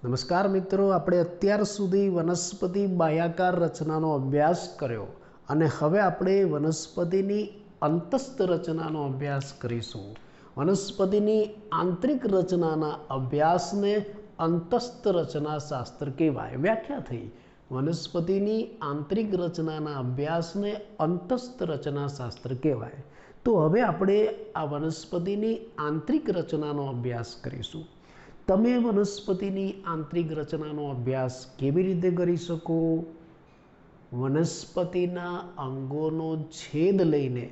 નમસ્કાર મિત્રો, આપણે અત્યાર સુધી વનસ્પતિ બાહ્યાકાર રચનાનો અભ્યાસ કર્યો અને હવે આપણે વનસ્પતિની અંતસ્થ રચનાનો અભ્યાસ કરીશું. વનસ્પતિની આંતરિક રચનાના અભ્યાસને અંતસ્થ રચના શાસ્ત્ર કહેવાય. વ્યાખ્યા થઈ. વનસ્પતિની આંતરિક રચનાના અભ્યાસને અંતસ્થ રચના શાસ્ત્ર કહેવાય. તો હવે આપણે આ વનસ્પતિની આંતરિક રચનાનો અભ્યાસ કરીશું. તમે વનસ્પતિની આંતરિક રચનાનો અભ્યાસ કેવી રીતે કરી શકો? વનસ્પતિના અંગોનો છેદ લઈને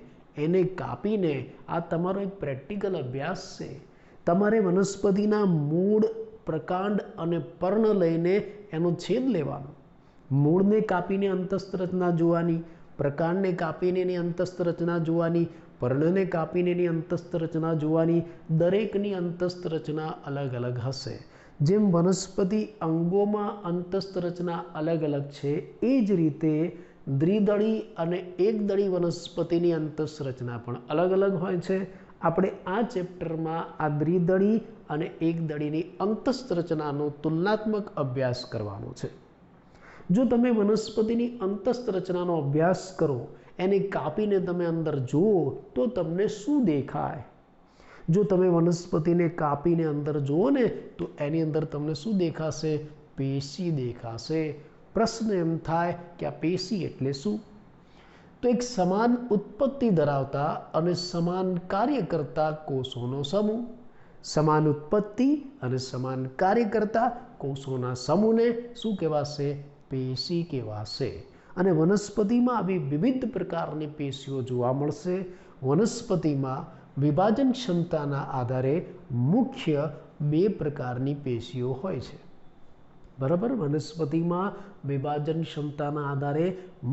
એને કાપીને, આ તમારો એક પ્રેક્ટિકલ અભ્યાસ છે. તમારે વનસ્પતિના મૂળ, પ્રકાંડ અને પર્ણ લઈને એનો છેદ લેવાનો. મૂળને કાપીને અંતસ્થ રચના જોવાની, પ્રકાંડને કાપીને એની અંતસ્થ રચના જોવાની, પર્ણને કાપીને એની અંતસ્થ રચના જોવાની. દરેકની અંતસ્થ રચના અલગ અલગ હશે. જેમ વનસ્પતિ અંગોમાં અંતસ્થ રચના અલગ અલગ છે, એ જ રીતે દ્વિદળી અને એકદળી વનસ્પતિની અંતસ્થ રચના પણ અલગ અલગ હોય છે. આપણે આ ચેપ્ટરમાં આ દ્વિદળી અને એકદળીની અંતસ્થ રચનાનો તુલનાત્મક અભ્યાસ કરવાનો છે. જો તમે વનસ્પતિની અંતસ્થ રચનાનો અભ્યાસ કરો, એને કાપીને તમે અંદર જુઓ તો તમને શું દેખાય? જો તમે વનસ્પતિને કાપીને અંદર જુઓ ને, તો એની અંદર તમને શું દેખાશે? પેશી દેખાશે. પ્રશ્ન એમ થાય કે આ પેશી એટલે શું? તો એક સમાન ઉત્પત્તિ ધરાવતા અને સમાન કાર્ય કરતા કોષોનો સમૂહ. સમાન ઉત્પત્તિ અને સમાન કાર્ય કરતા કોષોના સમૂહને શું કહેવાશે? પેશી કહેવાશે. અને વનસ્પતિમાં આવી વિવિધ પ્રકારની પેશીઓ જોવા મળશે. વનસ્પતિમાં વિભાજન ક્ષમતાના આધારે મુખ્ય 2 પ્રકારની પેશીઓ હોય છે. બરાબર? વનસ્પતિમાં વિભાજન ક્ષમતાના આધારે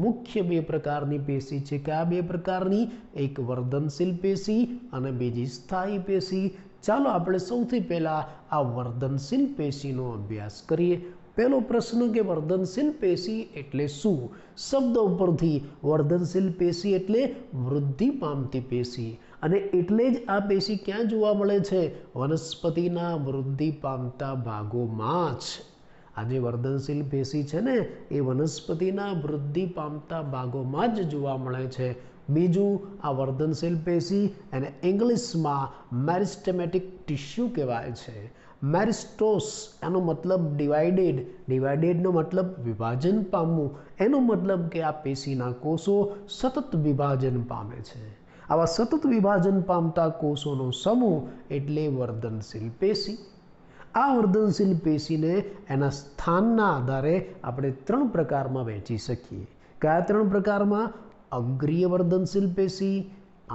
મુખ્ય 2 પ્રકારની પેશી છે. કે આ 2 પ્રકારની? એક વર્ધનશીલ પેશી અને બીજી સ્થાયી પેશી. ચાલો આપણે સૌથી પહેલા આ વર્ધનશીલ પેશીનો અભ્યાસ કરીએ. પહેલો પ્રશ્ન કે વર્ધનશીલ પેશી એટલે શું? શબ્દ ઉપરથી વર્ધનશીલ પેશી એટલે વૃદ્ધિ પામતી પેશી. અને એટલે જ આ પેશી ક્યાં જોવા મળે છે? વનસ્પતિના વૃદ્ધિ પામતા ભાગોમાં જ. આ જે વર્ધનશીલ પેશી છે ને, એ વનસ્પતિના વૃદ્ધિ પામતા ભાગોમાં જ જોવા મળે છે. બીજું, આ વર્ધનશીલ પેશી એને ઇંગ્લિશમાં મેરિસ્ટેમેટિક ટિશ્યુ કહેવાય છે. મેરિસ્ટોસ એનો મતલબ ડિવાઇડેડ, ડિવાઇડેડનો મતલબ વિભાજન પામવું. એનો મતલબ કે આ પેશીના કોષો સતત વિભાજન પામે છે. આવા સતત વિભાજન પામતા કોષોનો સમૂહ એટલે વર્ધનશીલ પેશી. આ વર્ધનશીલ પેશીને એના સ્થાનના આધારે આપણે 3 પ્રકારમાં વહેંચી શકીએ. કયા 3 પ્રકારમાં? અગ્રીય વર્ધનશીલ પેશી,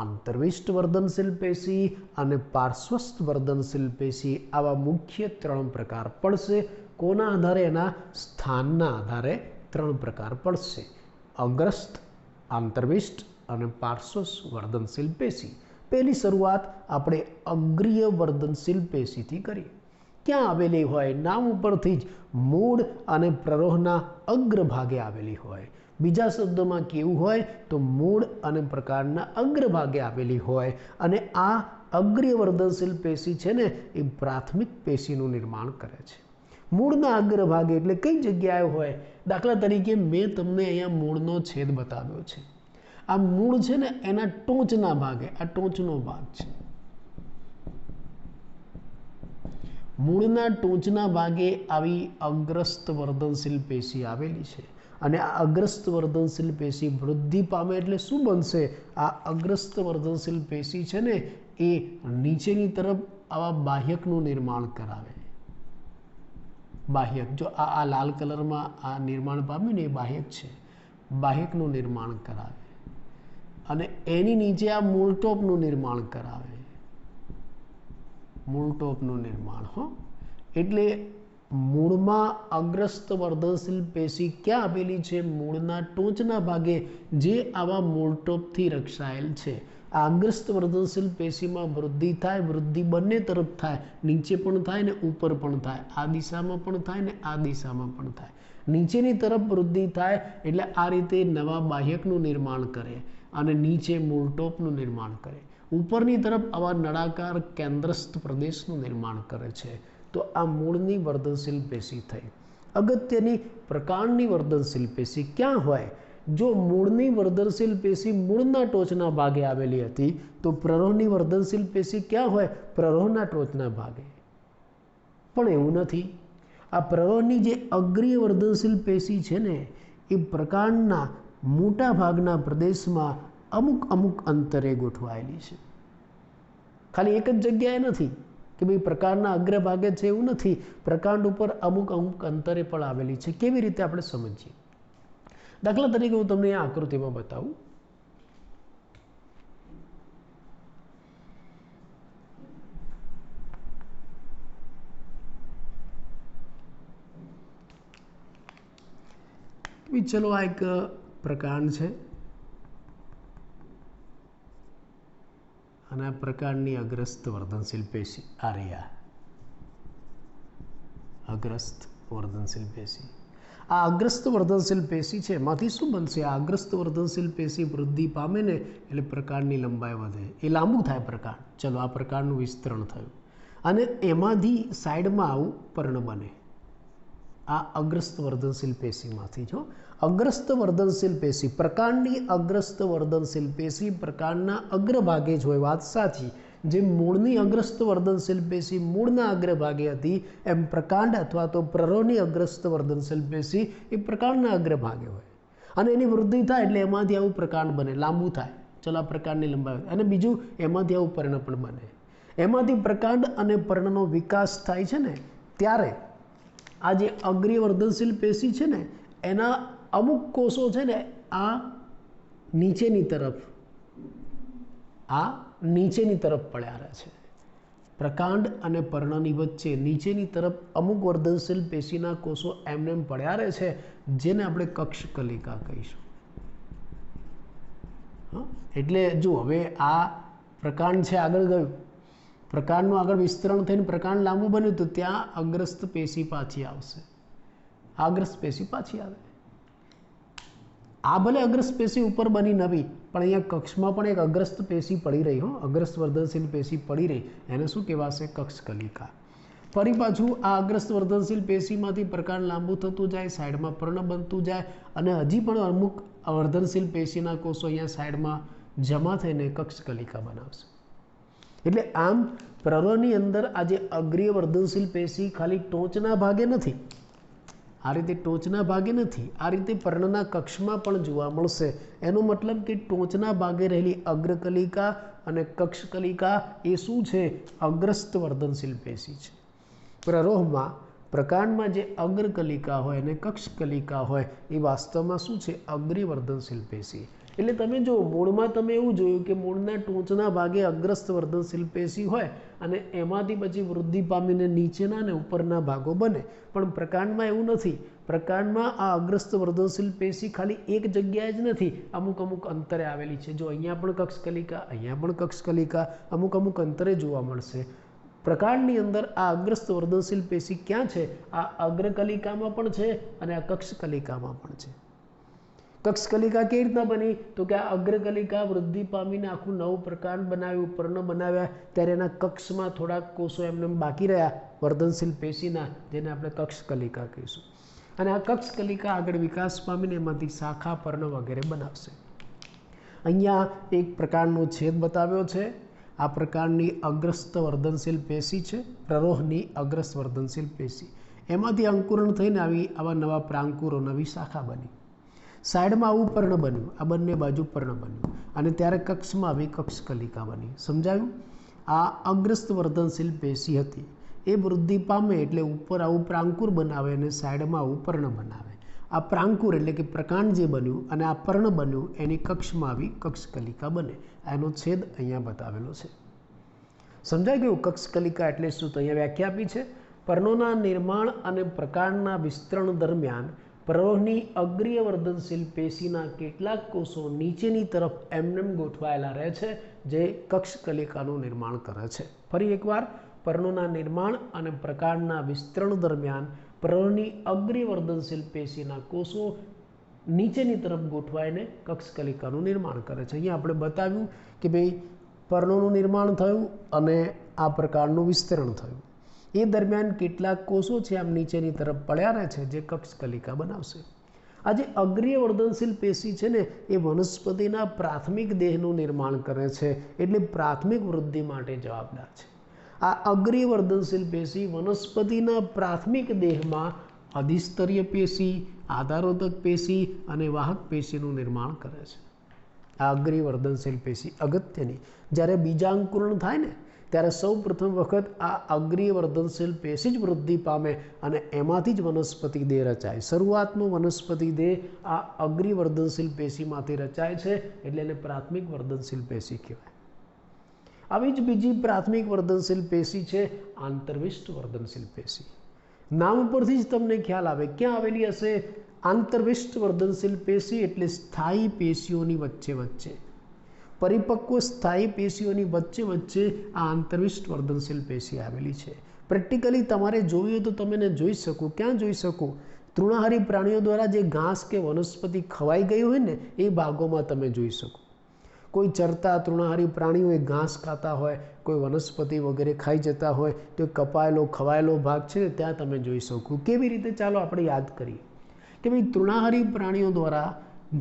આંતરવિષ્ટ વર્ધનશીલ પેશી અને પાર્શ્વસ્થ વર્ધનશીલ પેશી. આવા મુખ્ય 3 પ્રકાર પડશે. કોના આધારે? એના સ્થાનના આધારે 3 પ્રકાર પડશે. અગ્રસ્થ, આંતરવિષ્ટ અને પાર્શ્વસ્થ વર્ધનશીલ પેશી. પહેલી શરૂઆત આપણે અગ્રીય વર્ધનશીલ પેશીથી કરીએ. ક્યાં આવેલી હોય? નામ ઉપરથી જ મૂળ અને પ્રરોહના અગ્રભાગે આવેલી હોય. બીજા શબ્દોમાં કેવું હોય તો મૂળ અને પ્રકાંડના અગ્રભાગે આવેલી હોય. અને આ અગ્રીય વર્ધનશીલ પેશી છે ને, એ પ્રાથમિક પેશીનું નિર્માણ કરે છે. મૂળના અગ્રભાગે એટલે કઈ જગ્યાએ હોય? દાખલા તરીકે મેં તમને અહીંયા મૂળનો છેદ બતાવ્યો છે. આ મૂળ છે ને, એના ટોચના ભાગે, આ ટોચનો ભાગ છે. મૂળના ટોચના ભાગે આવી અગ્રસ્ત વર્ધનશીલ પેશી આવેલી છે. અને આ અગ્રસ્ત વર્ધનશીલ પેશી વૃદ્ધિ પામે એટલે શું બનશે? આ અગ્રસ્ત વર્ધનશીલ પેશી છે ને, એ નીચેની તરફ આવા બાહ્યકનું નિર્માણ કરાવે. બાહ્યક, જો આ લાલ કલરમાં આ નિર્માણ પામ્યું ને, એ બાહ્યક છે. બાહ્યકનું નિર્માણ કરાવે અને એની નીચે આ મૂળટોપનું નિર્માણ કરાવે. મૂળટોપનું નિર્માણ. એટલે મૂળમાં અગ્રસ્ત વર્ધનશીલ પેશી ક્યાં આવેલી છે? મૂળના ટોચના ભાગે, જે આવા મૂળટોપથી રક્ષાયેલ છે. આ અગ્રસ્ત વર્ધનશીલ પેશીમાં વૃદ્ધિ થાય. વૃદ્ધિ બંને તરફ થાય, નીચે પણ થાય ને ઉપર પણ થાય. આ દિશામાં પણ થાય ને આ દિશામાં પણ થાય. નીચેની તરફ વૃદ્ધિ થાય એટલે આ રીતે નવા બાહ્યકનું નિર્માણ કરે અને નીચે મૂળટોપનું નિર્માણ કરે. ઉપરની તરફ આવા નળાકાર કેન્દ્રસ્થ પ્રદેશનું નિર્માણ કરે છે. તો આ મૂળની વર્ધનશીલ પેશી થઈ. અગત્યની પ્રકાંડની વર્ધનશીલ પેશી ક્યાં હોય? જો મૂળની વર્ધનશીલ પેશી મૂળના ટોચના ભાગે આવેલી હતી તો પ્રરોહની વર્ધનશીલ પેશી ક્યાં હોય? પ્રરોહના ટોચના ભાગે. પણ એવું નથી. આ પ્રરોહની જે અગ્રીય વર્ધનશીલ પેશી છે ને એ પ્રકાંડના મોટા ભાગના પ્રદેશમાં અમુક અમુક અંતરે ગોઠવાયેલી છે. ખાલી એક જ જગ્યાએ નથી કે ભાઈ પ્રકાંડના અગ્રભાગે છે, એવું નથી. પ્રકાંડ ઉપર અમુક અમુક અંતરે પણ આવેલી છે. કેવી રીતે આપણે સમજીએ? દાખલા તરીકે હું તમને આ આકૃતિમાં બતાવું. ચલો આ એક પ્રકાંડ છે અને આ પ્રકાંડની અગ્રસ્ત વર્ધનશીલ પેશી આ રહ્યા. અગ્રસ્ત વર્ધનશીલ પેશી. આ અગ્રસ્ત વર્ધનશીલ પેશી છે એમાંથી શું બનશે? આ અગ્રસ્ત વર્ધનશીલ પેશી વૃદ્ધિ પામે ને એટલે પ્રકાંડની લંબાઈ વધે, એ લાંબુ થાય પ્રકાંડ. ચલો આ પ્રકાંડનું વિસ્તરણ થયું અને એમાંથી સાઈડમાં આવું પર્ણ બને. આ અગ્રસ્ત વર્ધનશીલ પેશીમાંથી જો અગ્રસ્ત વર્ધનશીલ પેશી, પ્રકાંડની અગ્રસ્ત વર્ધનશીલ પેશી પ્રકાંડના અગ્રભાગે જ હોય, વાત સાચી. જે મૂળની અગ્રસ્ત વર્ધનશીલ પેશી મૂળના અગ્રભાગે હતી એમ પ્રકાંડ અથવા તો પ્રરોહની અગ્રસ્ત વર્ધનશીલ પેશી એ પ્રકાંડના અગ્રભાગે હોય અને એની વૃદ્ધિ થાય એટલે એમાંથી આવું પ્રકાંડ બને, લાંબુ થાય. ચલો આ પ્રકાંડની લંબાઈ. અને બીજું એમાંથી આવું પર્ણ પણ બને. એમાંથી પ્રકાંડ અને પર્ણનો વિકાસ થાય છે ને ત્યારે આ જે અગ્રીય વર્ધનશીલ પેશી છે ને એના અમુક કોષો છે ને આ નીચેની તરફ પડ્યા રહે છે. પ્રકાંડ અને પર્ણની વચ્ચે નીચેની તરફ અમુક વર્ધનશીલ પેશીના કોષો એમને પડ્યા રહે છે, જેને આપણે કક્ષકલિકા કહીશું. એટલે જો હવે આ પ્રકાંડ છે, આગળ ગયું, પ્રકાંડનું આગળ વિસ્તરણ થઈને પ્રકાંડ લાંબુ બન્યું તો ત્યાં અગ્રસ્ત પેશી પાછી આવશે. અગ્રસ્ત પેશી પાછી આવે. આ ભલે અગ્રસ્ત પેશી ઉપર બની નવી, પણ અહીંયા કક્ષમાં પણ એક અગ્રસ્ત પેશી પડી રહી, અગ્રસ્ત વર્ધનશીલ પેશી પડી રહી, એને શું કહેવાશે? કક્ષકલિકા. ફરી પાછું આ અગ્રસ્ત વર્ધનશીલ પેશીમાંથી પ્રકાંડ લાંબુ થતું જાય, સાઈડમાં પર્ણ બનતું જાય અને હજી પણ અમુક વર્ધનશીલ પેશીના કોષો અહીંયા સાઈડમાં જમા થઈને કક્ષકલિકા બનાવશે. એટલે આમ પ્રરોહની અંદર આ જે અગ્રીય વર્ધનશીલ પેશી ખાલી ટોચના ભાગે નથી, આ રીતે ટોચના ભાગે નથી, આ રીતે પર્ણના કક્ષમાં પણ જોવા મળશે. એનો મતલબ કે ટોચના ભાગે રહેલી અગ્રકલિકા અને કક્ષકલિકા એ શું છે? અગ્રસ્ત વર્ધનશીલ પેશી છે. પ્રરોહમાં પ્રકાંડમાં જે અગ્રકલિકા હોય અને કક્ષકલિકા હોય એ વાસ્તવમાં શું છે? અગ્રીય વર્ધનશીલ પેશી. એટલે તમે જો મૂળમાં તમે એવું જોયું કે મૂળના ટોચના ભાગે અગ્રસ્ત વર્ધનશીલ પેશી હોય અને એમાંથી પછી વૃદ્ધિ પામીને નીચેના અને ઉપરના ભાગો બને. પણ પ્રકાંડમાં એવું નથી. પ્રકાંડમાં આ અગ્રસ્ત વર્ધનશીલ પેશી ખાલી એક જગ્યાએ જ નથી, અમુક અમુક અંતરે આવેલી છે. જો અહીંયા પણ કક્ષકલિકા, અહીંયા પણ કક્ષકલિકા અમુક અમુક અંતરે જોવા મળશે. પ્રકાંડની અંદર આ અગ્રસ્ત વર્ધનશીલ પેશી ક્યાં છે? આ અગ્રકલિકામાં પણ છે અને આ કક્ષકલિકામાં પણ છે. કક્ષકલિકા કેવી રીતના બની? તો કે આ અગ્રકલિકા વૃદ્ધિ પામીને આખું નવું પ્રકાંડ બનાવ્યું, પર્ણ બનાવ્યા, ત્યારે એના કક્ષમાં થોડાક કોષો એમને બાકી રહ્યા વર્ધનશીલ પેશીના, જેને આપણે કક્ષકલિકા કહીશું. અને આ કક્ષકલિકા આગળ વિકાસ પામીને એમાંથી શાખા, પર્ણ વગેરે બનાવશે. અહીંયા એક પ્રકારનો છેદ બતાવ્યો છે. આ પ્રકારની અગ્રસ્ત વર્ધનશીલ પેશી છે, પ્રરોહની અગ્રસ્ત વર્ધનશીલ પેશી. એમાંથી અંકુરણ થઈને આવા નવા પ્રાંકુરો, નવી શાખા બની. સાઈડમાં આવું પર્ણ બન્યું, આ બંને બાજુ પર્ણ બન્યું અને ત્યારે કક્ષમાં આવી કક્ષકલિકા બની. સમજાયું? આ અગ્રસ્ત વર્ધનશીલ પેશી હતી એ વૃદ્ધિ પામે એટલે ઉપર આવું પ્રાંકુર બનાવે અને સાઈડમાં આવું પર્ણ બનાવે. આ પ્રાંકુર એટલે કે પ્રકાંડ જે બન્યું અને આ પર્ણ બન્યું એની કક્ષમાં આવી કક્ષકલિકા બને. એનો છેદ અહીંયા બતાવેલો છે. સમજાય ગયું? કક્ષકલિકા એટલે શું? તો અહીંયા વ્યાખ્યા આપી છે. પર્ણોના નિર્માણ અને પ્રકાંડના વિસ્તરણ દરમિયાન પ્રરોહની અગ્રીય વર્ધનશીલ પેશીના કેટલાક કોષો નીચેની તરફ એમનેમ ગોઠવાયેલા રહે છે, જે કક્ષકલિકાનું નિર્માણ કરે છે. ફરી એકવાર, પર્ણોના નિર્માણ અને પ્રકાંડના વિસ્તરણ દરમિયાન पर्णની અગ્રીય વર્ધનશીલ પેશીના કોષો નીચેની તરફ ગોઠવાઈને કક્ષકલિકાનું નિર્માણ કરે છે। અહીંયા આપણે બતાવ્યું કે ભાઈ પર્ણોનું નિર્માણ થયું અને આ પ્રકારનું વિસ્તરણ થયું। એ દરમિયાન કેટલાક કોષો છે આમ નીચેની તરફ પડ્યા રહે છે જે કક્ષકલિકા બનાવશે। આ જે અગ્રીય વર્ધનશીલ પેશી છે ને એ વનસ્પતિના પ્રાથમિક દેહનું નિર્માણ કરે છે, એટલે પ્રાથમિક વૃદ્ધિ માટે જવાબદાર છે। આ અગ્રીય વર્ધનશીલ પેશી વનસ્પતિના પ્રાથમિક દેહમાં અધિસ્તરીય પેશી, આધારોદક પેશી અને વાહક પેશીનું નિર્માણ કરે છે। આ અગ્રીય વર્ધનશીલ પેશી અગત્યની, જ્યારે બીજાંકુરણ થાય ને ત્યારે સૌ પ્રથમ વખત આ અગ્રીય વર્ધનશીલ પેશી જ વૃદ્ધિ પામે અને એમાંથી જ વનસ્પતિ દેહ રચાય। શરૂઆતનો વનસ્પતિ દેહ આ અગ્રીય વર્ધનશીલ પેશીમાંથી રચાય છે, એટલે એને પ્રાથમિક વર્ધનશીલ પેશી કહેવાય। આવી જ બીજી પ્રાથમિક વર્ધનશીલ પેશી છે આંતરવિષ્ટ વર્ધનશીલ પેશી। નામ ઉપરથી જ તમને ખ્યાલ આવે ક્યાં આવેલી હશે। આંતરવિષ્ટ વર્ધનશીલ પેશી એટલે સ્થાયી પેશીઓની વચ્ચે વચ્ચે, પરિપક્વ સ્થાયી પેશીઓની વચ્ચે વચ્ચે આ આંતરવિષ્ટ વર્ધનશીલ પેશી આવેલી છે। પ્રેક્ટિકલી તમારે જોવી હોય તો તમે એને જોઈ શકો। ક્યાં જોઈ શકો? તૃણાહારી પ્રાણીઓ દ્વારા જે ઘાસ કે વનસ્પતિ ખવાઈ ગઈ હોય ને એ ભાગોમાં તમે જોઈ શકો। કોઈ ચરતા તૃણાહારી પ્રાણીઓ એ ઘાસ ખાતા હોય, કોઈ વનસ્પતિ વગેરે ખાઈ જતા હોય તો કપાયેલો ખવાયેલો ભાગ છે ત્યાં તમે જોઈ શકો। કેવી રીતે? ચાલો આપણે યાદ કરીએ કે ભાઈ તૃણાહારી પ્રાણીઓ દ્વારા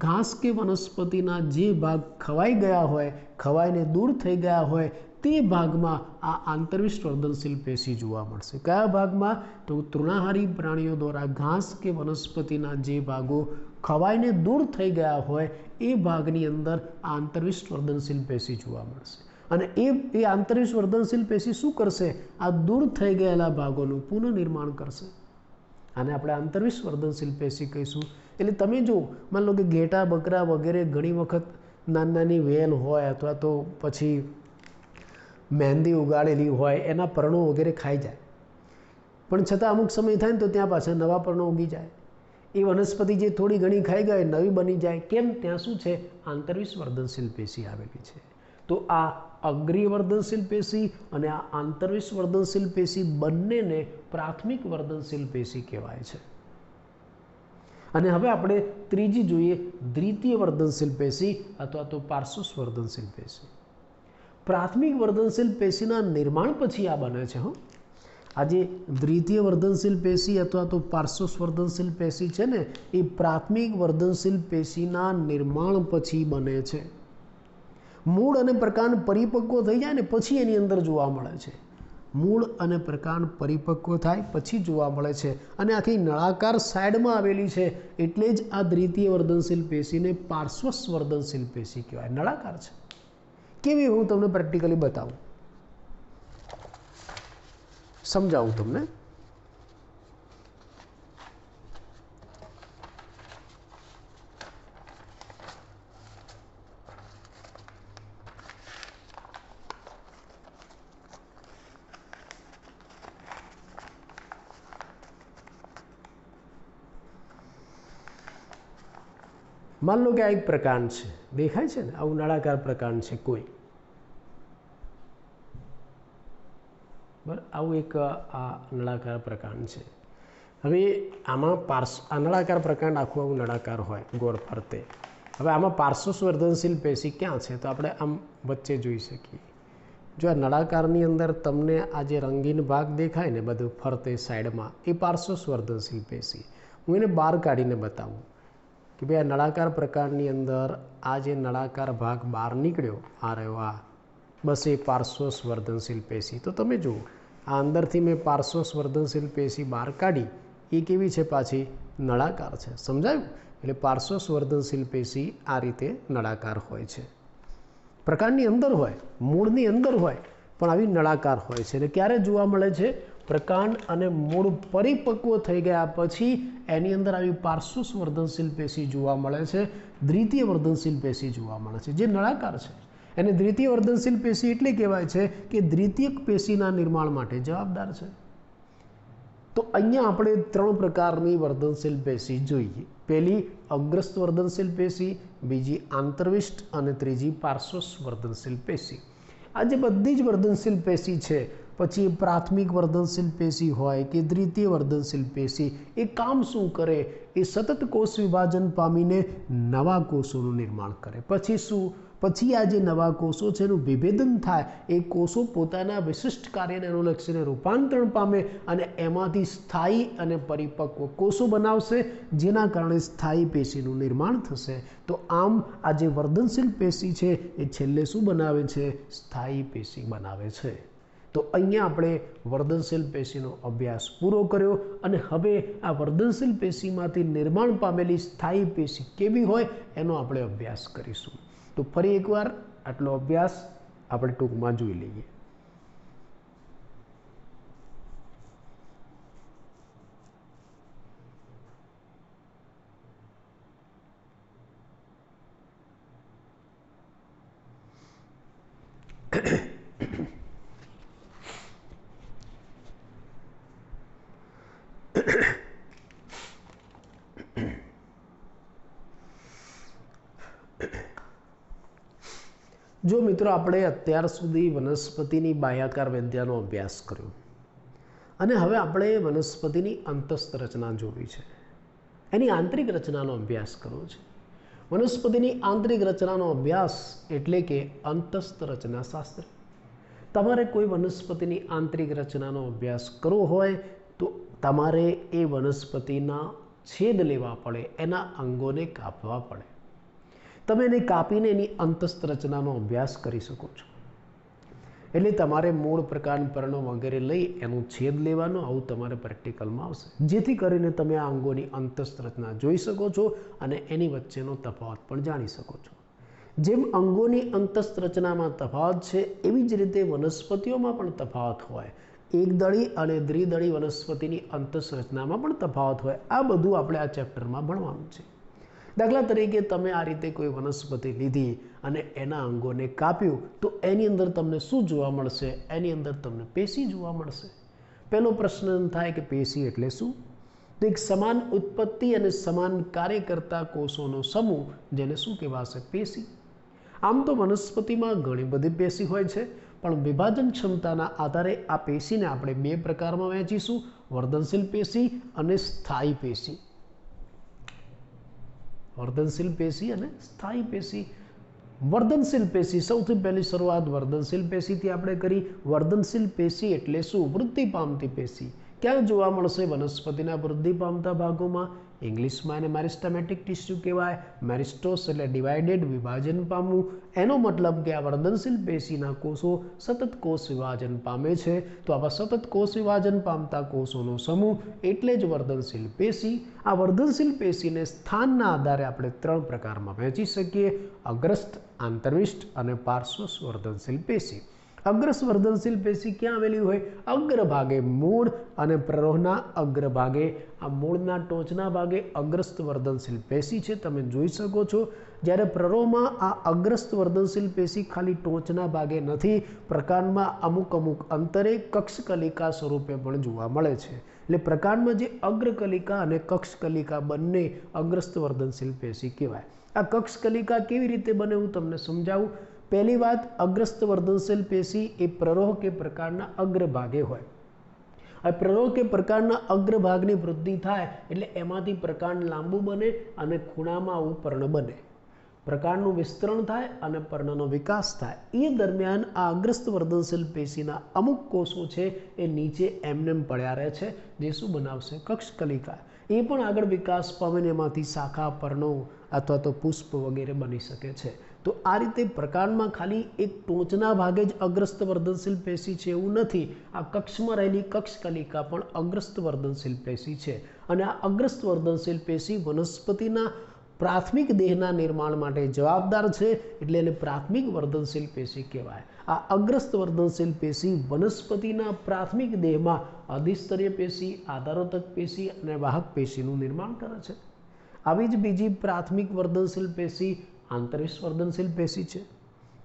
ઘાસ કે વનસ્પતિના જે ભાગ ખવાઈ ગયા હોય, ખવાઈને દૂર થઈ ગયા હોય તે ભાગમાં આ આંતરવિષ્ટ વર્ધનશીલ પેશી જોવા મળશે। કયા ભાગમાં? તો તૃણાહારી પ્રાણીઓ દ્વારા ઘાસ કે વનસ્પતિના જે ભાગો ખવાઈને દૂર થઈ ગયા હોય એ ભાગની અંદર આંતરવિષ્ટ વર્ધનશીલ પેશી જોવા મળશે। અને એ આંતરવિષ્ટ વર્ધનશીલ પેશી શું કરશે? આ દૂર થઈ ગયેલા ભાગોનું પુનઃનિર્માણ કરશે। આને આપણે આંતરવિષ્ટ વર્ધનશીલ પેશી કહીશું। એટલે તમે જો માન લો કે ઘેટા બકરા વગેરે ઘણી વખત નાની નાની વેલ હોય અથવા તો પછી મહેંદી ઉગાડેલી હોય એના પર્ણો વગેરે ખાઈ જાય, પણ છતાં અમુક સમય થાય ને તો ત્યાં પાછા નવા પર્ણો ઉગી જાય। એ વનસ્પતિ જે થોડી ઘણી ખાઈ ગઈ નવી બની જાય, કેમ? ત્યાં શું છે? આંતરવિષ્ટ વર્ધનશીલ પેશી આવેલી છે। તો આ અગ્રીય વર્ધનશીલ પેશી અને આ આંતરવિષ્ટ વર્ધનશીલ પેશી બંનેને પ્રાથમિક વર્ધનશીલ પેશી કહેવાય છે। અને હવે આપણે ત્રીજી જોઈએ, દ્વિતીય વર્ધનશીલ પેશી અથવા તો પાર્શ્વસ્વર્ધનશીલ પેશી। પ્રાથમિક વર્ધનશીલ પેશીના નિર્માણ પછી આ બને છે। આ જે દ્વિતીય વર્ધનશીલ પેશી અથવા તો પાર્શ્વસ્વર્ધનશીલ પેશી છે ને એ પ્રાથમિક વર્ધનશીલ પેશીના નિર્માણ પછી બને છે। મૂળ અને પ્રકાંડ પરિપક્વ થઈ જાય ને પછી એની અંદર જોવા મળે છે। મૂળ અને પ્રકાંડ પરિપક્વ થાય પછી જોવા મળે છે અને આખી નળાકાર સાઈડમાં આવેલી છે, એટલે જ આ દ્વિતીય વર્ધનશીલ પેશીને પાર્શ્વસ્વર્ધનશીલ પેશી કહેવાય। નળાકાર છે। કેવી? હું તમને પ્રેક્ટિકલી બતાવું, સમજાવું તમને। मान लो कि आ एक प्रकांड है, देखाय है ने आવું નળાકાર પ્રકાંડ છે કોઈ, બરાબર? આવું એક આ નળાકાર પ્રકાંડ છે। હવે આમાં આ નળાકાર પ્રકાંડ આખું આવું નળાકાર હોય ગોળ ફરતે। હવે આમાં પાર્શ્વસ્વર્ધનશીલ પેશી ક્યાં છે? તો આપણે આમ વચ્ચે જોઈ શકીએ। જો આ નળાકારની અંદર તમને આ જે રંગીન ભાગ દેખાય ને બધું ફરતે સાઈડમાં એ પાર્શ્વસ્વર્ધનશીલ પેશી। હું એને બહાર કાઢીને બતાવું કે ભાઈ આ નળાકાર પ્રકારની અંદર આ જે નળાકાર ભાગ બહાર નીકળ્યો આ રહ્યો, આ બસ એ પાર્શ્વસ્વર્ધનશીલ પેશી। તો તમે જુઓ આ અંદરથી મેં પાર્શ્વસ્વર્ધનશીલ પેશી બહાર કાઢી, એ કેવી છે? પાછી નળાકાર છે। સમજાયું? એટલે પાર્શ્વસ્વર્ધનશીલ પેશી આ રીતે નળાકાર હોય છે। પ્રકાંડની અંદર હોય, મૂળની અંદર હોય, પણ આવી નળાકાર હોય છે। એટલે ક્યારે જોવા મળે છે? પ્રકાંડ અને મૂળ પરિપક્વ થઈ ગયા પછી એની અંદર આવી પાર્શ્વસ્વર્ધનશીલ પેશી જોવા મળે છે, દ્વિતીય વર્ધનશીલ પેશી જોવા મળે છે જે નળાકાર છે। એને દ્વિતીય વર્ધનશીલ પેશી એટલે કહેવાય છે કે દ્વિતીયક પેશીના નિર્માણ માટે જવાબદાર છે। તો અહીંયા આપણે ત્રણ પ્રકારની વર્ધનશીલ પેશી જોઈએ। પહેલી અગ્રસ્ત વર્ધનશીલ પેશી, બીજી આંતરવિષ્ટ અને ત્રીજી પાર્શ્વસ્વર્ધનશીલ પેશી। આ જે બધી જ વર્ધનશીલ પેશી છે પછી પ્રાથમિક વર્ધનશીલ પેશી હોય કે દ્વિતીય વર્ધનશીલ પેશી, એ કામ શું કરે? એ સતત કોષ વિભાજન પામીને નવા કોષોનું નિર્માણ કરે. પછી શું? પછી આ જે નવા કોષો છે એનું વિભેદન થાય, એ કોષો પોતાના વિશિષ્ટ કાર્યને અનુલક્ષીને રૂપાંતરણ પામે અને એમાંથી સ્થાયી અને પરિપક્વ કોષો બનાવશે, જેના કારણે સ્થાયી પેશીનું નિર્માણ થશે. તો આમ આ જે વર્ધનશીલ પેશી છે એ છેલ્લે શું બનાવે છે? સ્થાયી પેશી બનાવે છે. તો અહીંયા આપણે વર્ધનશીલ પેશીનો અભ્યાસ પૂરો કર્યો અને હવે આ વર્ધનશીલ પેશીમાંથી નિર્માણ પામેલી સ્થાયી પેશી કેવી હોય એનો આપણે અભ્યાસ કરીશું. તો ફરી એકવાર આટલો અભ્યાસ આપણે ટૂંકમાં જોઈ લઈએ. જો મિત્રો, આપણે અત્યાર સુધી વનસ્પતિની બાહ્યાકાર વિદ્યાનો અભ્યાસ કર્યો અને હવે આપણે વનસ્પતિની અંતસ્થ રચના જોવી છે, એની આંતરિક રચનાનો અભ્યાસ કરવો છે. વનસ્પતિની આંતરિક રચનાનો અભ્યાસ એટલે કે અંતસ્થ રચના શાસ્ત્ર. તમારે કોઈ વનસ્પતિની આંતરિક રચનાનો અભ્યાસ કરવો હોય તો તમારે એ વનસ્પતિના છેદ લેવા પડે, એના અંગોને કાપવા પડે. તમે એને કાપીને એની અંતસ્થ રચનાનો અભ્યાસ કરી શકો છો. એટલે તમારે મૂળ, પ્રકાંડ, પર્ણો વગેરે લઈ એનું છેદ લેવાનું, આવું તમારે પ્રેક્ટિકલમાં આવશે, જેથી કરીને તમે આ અંગોની અંતસ્થ રચના જોઈ શકો છો અને એની વચ્ચેનો તફાવત પણ જાણી શકો છો. જેમ અંગોની અંતસ્થ રચનામાં તફાવત છે, એવી જ રીતે વનસ્પતિઓમાં પણ તફાવત હોય. એકદળી અને દ્વિદળી વનસ્પતિની અંતસ્થ રચનામાં પણ તફાવત હોય. આ બધું આપણે આ ચેપ્ટરમાં ભણવાનું છે. દાખલા તરીકે તમે આ રીતે કોઈ વનસ્પતિ લીધી અને એના અંગોને કાપ્યું તો એની અંદર તમને શું જોવા મળશે? એની અંદર તમને પેશી જોવા મળશે. પહેલો પ્રશ્ન થાય કે પેશી એટલે શું? તો એક સમાન ઉત્પત્તિ અને સમાન કાર્ય કરતા કોષોનો સમૂહ, જેને શું કહેવાશે? પેશી. આમ તો વનસ્પતિમાં ઘણી બધી પેશી હોય છે, પણ વિભાજન ક્ષમતાના આધારે આ પેશીને આપણે બે પ્રકારમાં વહેંચીશું: વર્ધનશીલ પેશી અને સ્થાયી પેશી. વર્ધનશીલ પેશી અને સ્થાયી પેશી. વર્ધનશીલ પેશી, સૌથી પહેલી શરૂઆત વર્ધનશીલ પેશીથી આપણે કરી. વર્ધનશીલ પેશી એટલે શું? વૃદ્ધિ પામતી પેશી. ક્યાં જોવા મળશે? વનસ્પતિના વૃદ્ધિ પામતા ભાગોમાં. ઇંગ્લિશમાં એને મેરિસ્ટેમેટિક ટિશ્યુ કહેવાય. મેરિસ્ટોસ એટલે ડિવાઇડેડ, વિભાજન પામવું. એનો મતલબ કે આ વર્ધનશીલ પેશીના કોષો સતત કોષ વિભાજન પામે છે. તો આવા સતત કોષ વિભાજન પામતા કોષોનો સમૂહ એટલે જ વર્ધનશીલ પેશી. આ વર્ધનશીલ પેશીને સ્થાનના આધારે આપણે ત્રણ પ્રકારમાં વહેંચી શકીએ: અગ્રસ્થ, આંતરવિષ્ટ અને પાર્શ્વ વર્ધનશીલ પેશી. અગ્રસ્થ વર્ધનશીલ પેશી ક્યાં આવેલી હોય? અગ્રભાગે મૂળ અને પ્રરોહના અગ્રભાગે. આ મૂળના ટોચના ભાગે અગ્રસ્થ વર્ધનશીલ પેશી છે, તમે જોઈ શકો છો. જ્યારે પ્રરોહમાં આ અગ્રસ્થ વર્ધનશીલ પેશી ખાલી ટોચના ભાગે નથી, પ્રકાંડમાં અમુક અંતરે કક્ષકલિકા સ્વરૂપે પણ જોવા મળે છે. એટલે પ્રકાંડમાં જે અગ્રકલિકા અને કક્ષકલિકા બંને અગ્રસ્થ વર્ધનશીલ પેશી કહેવાય. આ કક્ષકલિકા કેવી રીતે બને હું તમને સમજાવું. પહેલી વાત, અગ્રસ્થ વર્ધનશીલ પેશી એ પ્રરોહ કે પ્રકાંડના અગ્રભાગે હોય. આ પ્રરોહ કે પ્રકાંડના અગ્રભાગની વૃદ્ધિ થાય એટલે એમાંથી પ્રકાંડ લાંબુ બને અને ખૂણામાં આવું પર્ણ બને. પ્રકાંડનું વિસ્તરણ થાય અને પર્ણનો વિકાસ થાય. એ દરમિયાન આ અગ્રસ્થ વર્ધનશીલ પેશીના અમુક કોષો છે એ નીચે એમનેમ પડ્યા રહે છે, જે શું બનાવશે? કક્ષકલિકા. એ પણ આગળ વિકાસ પામીને એમાંથી શાખા, પર્ણો અથવા તો પુષ્પ વગેરે બની શકે છે. તો આ રીતે પ્રકાંડમાં ખાલી એક ટોચના ભાગે જ અગ્રસ્થ વર્ધનશીલ પેશી છે એવું નથી. આ કક્ષમાં રહેલી કક્ષકલિકા પણ અગ્રસ્થ વર્ધનશીલ પેશી છે. અને આ અગ્રસ્થ વર્ધનશીલ પેશી વનસ્પતિના પ્રાથમિક દેહના નિર્માણ માટે જવાબદાર છે, એટલે એને પ્રાથમિક વર્ધનશીલ પેશી કહેવાય. આ અગ્રસ્થ વર્ધનશીલ પેશી વનસ્પતિના પ્રાથમિક દેહમાં અધિસ્તરીય પેશી, આધારોતક પેશી અને વાહક પેશીનું નિર્માણ કરે છે. આવી જ બીજી પ્રાથમિક વર્ધનશીલ પેશી આંતરવિષ્ટ વર્ધનશીલ પેશી છે.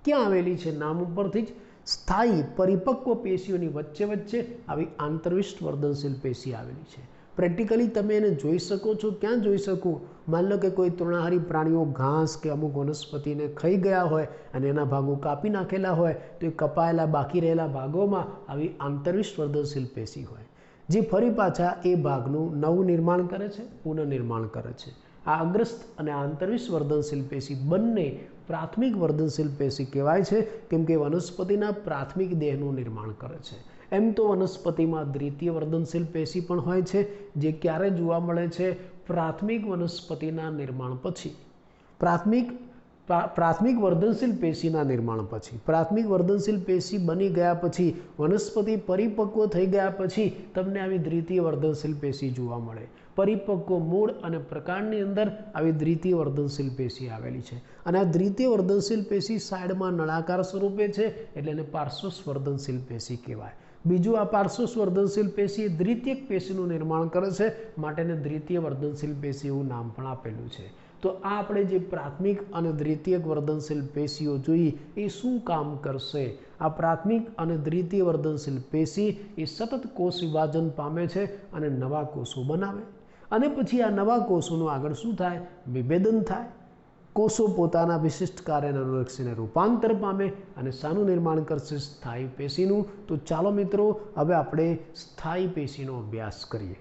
ક્યાં આવેલી છે? નામ ઉપરથી જ સ્થાયી પરિપક્વ પેશીઓની વચ્ચે આવી આંતરવિષ્ટ વર્ધનશીલ પેશી આવેલી છે. પ્રેક્ટિકલી તમે એને જોઈ શકો છો. ક્યાં જોઈ શકો? માની લો કે કોઈ તૃણાહારી પ્રાણીઓ ઘાસ કે અમુક વનસ્પતિને ખાઈ ગયા હોય અને એના ભાગો કાપી નાખેલા હોય, તો એ કપાયેલા બાકી રહેલા ભાગોમાં આવી આંતરવિષ વર્ધનશીલ પેશી હોય, જે ફરી પાછા એ ભાગનું નવું નિર્માણ કરે છે, પુનઃનિર્માણ કરે છે. આ અગ્રસ્ત અને આંતરવિષ વર્ધનશીલ પેશી બંને પ્રાથમિક વર્ધનશીલ પેશી કહેવાય છે, કેમ કે વનસ્પતિના પ્રાથમિક દેહનું નિર્માણ કરે છે. એમ તો વનસ્પતિમાં દ્વિતીય વર્ધનશીલ પેશી પણ હોય છે, જે ક્યારે જોવા મળે છે? પ્રાથમિક વનસ્પતિના નિર્માણ પછી. પ્રાથમિક વર્ધનશીલ પેશીના નિર્માણ પછી, પ્રાથમિક વર્ધનશીલ પેશી બની ગયા પછી, વનસ્પતિ પરિપક્વ થઈ ગયા પછી તમને આવી દ્વિતીય વર્ધનશીલ પેશી જોવા મળે. પરિપક્વ મૂળ અને પ્રકાંડની અંદર આવી દ્વિતીય વર્ધનશીલ પેશી આવેલી છે. અને આ દ્વિતીય વર્ધનશીલ પેશી સાઈડમાં નળાકાર સ્વરૂપે છે, એટલે એને પાર્શ્વસ્વર્ધનશીલ પેશી કહેવાય. બીજું, આ પાર્શ્વસ્વર્ધનશીલ પેશી દ્વિતીયક પેશીનું નિર્માણ કરે છે, માટે એને દ્વિતીય વર્ધનશીલ પેશી એવું નામ પણ આપેલું છે. તો આ આપણે જે પ્રાથમિક અને દ્વિતીયક વર્ધનશીલ પેશીઓ જોઈ, એ શું કામ કરશે? આ પ્રાથમિક અને દ્વિતીય વર્ધનશીલ પેશી એ સતત કોષ વિભાજન પામે છે અને નવા કોષો બનાવે, અને પછી આ નવા કોષોનું આગળ શું થાય? વિભેદન થાય. કોષો પોતાના વિશિષ્ટ કાર્યને અનુલક્ષીને રૂપાંતર પામે અને શાનું નિર્માણ કરશે? સ્થાયી પેશીનું. તો ચાલો મિત્રો, હવે આપણે સ્થાયી પેશીનો અભ્યાસ કરીએ.